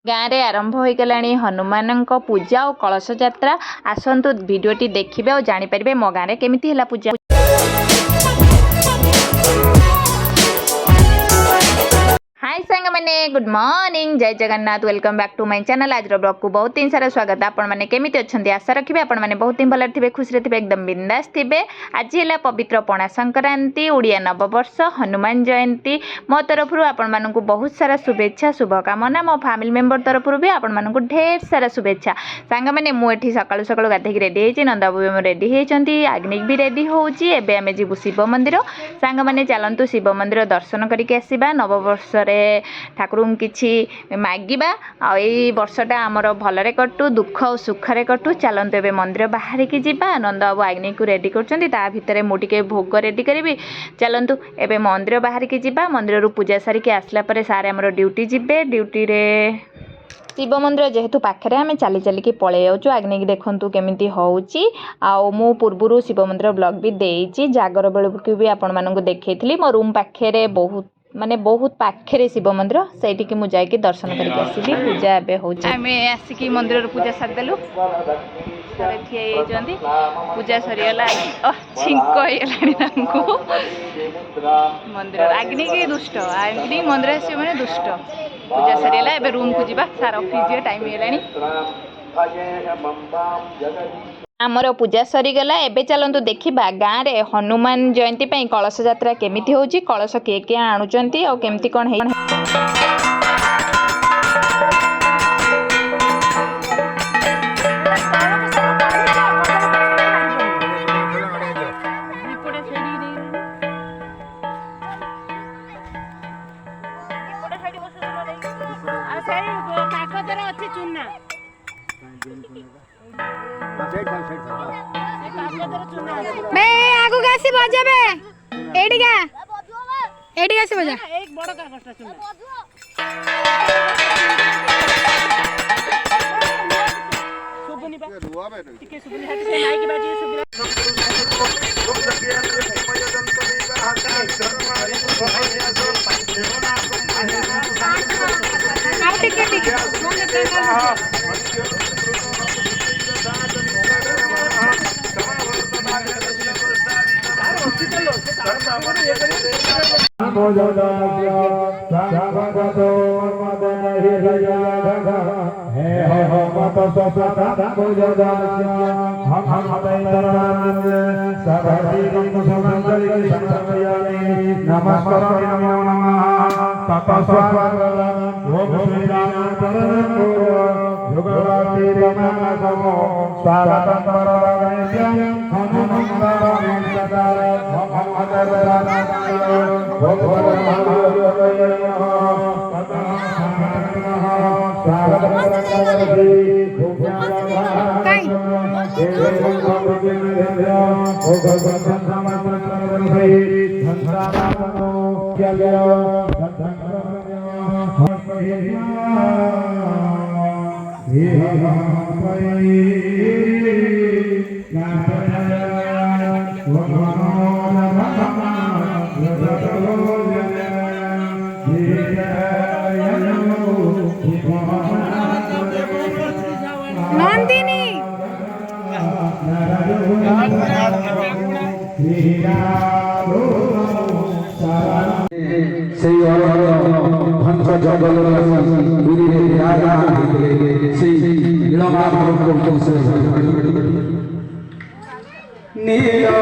गाँव में आरंभ हो गला हनुमान पूजा और कलश यात्रा। आसतु भिडटी देखिए और जापर मो गाँव में केमी है पूजा। हाय सांग मैंने गुड मॉर्निंग जय Jagannath welcome back to my channel. आज ब्लॉग को बहुत दिन सारा स्वागत। आपण मैंने केमी अच्छा आशा रखिए आपण मैंने बहुत दिन भल थे खुशी थे एकदम बिंदास थे। आज है पवित्र पणा संक्रांति ओडिया नववर्ष हनुमान जयंती। मो तरफ आपण मानक बहुत सारा शुभेच्छा शुभकामना। मो फैमिली मेंबर तरफ भी आपण मानक ढेर सारा शुभेच्छा। सांग मैंने मुझे सकालू सकालू गाधे रेडी होती नंदाबू रेडी होती आग्निक भी रेडी होची। एबे आमे जीवु शिव मंदिर। सांग मैंने चलतु शिव मंदिर दर्शन करके आसवा। नववर्ष ठाकुर किछि मागिबा आ एई वर्षटा आमर भलरे कटू दुख और सुखरे कटू। चलतु एबे मंदिर बाहर की जीवा। नंद बाबू आग्नि को रेडी करछंती ता भितरे मु टिके भोग रेडी करिवि। चलतु एबे मंदिर बाहर की जीवा। मंदिर रु पूजा सारी के आसला परे सारे हमर ड्यूटी जिबे। ड्यूटी रे शिव मंदिर जेहेतु पाखे आम चली चलिकी पलि जाऊँ। आग्नि देखु केमी होची। आउ मु पूर्व शिव मंदिर ब्लॉग भी देइछि। जागर बेलू भी आपण मानक देखैथिली। मो रूम पाखे बहुत माने बहुत पाखे शिव मंदिर से मुझे दर्शन करके आसबि। पूजा एवं हो आसिक मंदिर पूजा सारिदेलु। सारे ठिया पूजा सरीगला। छिंक हो मंदिर आग्नि की दुष्ट आग्नि मंदिर आस मैंने दुष्ट। पूजा सरीगला एवं रूम को जीवा। सार ऑफिस टाइम आमर पूजा सरीगला। एबे चलतु देखा गाँव में हनुमान जयंती कलश यात्रा केमिति होची। कलश किए किए आणुचंती और केमती कौन है। मैं आगु गासी बजाबे एडिगा एडिगा से बजा एक बड़ का कष्ट सुन सुबुनी बा टिके सुबुनी हट से माइक बाजी सुबुनी आओ टिके टिके नंदिनी नीला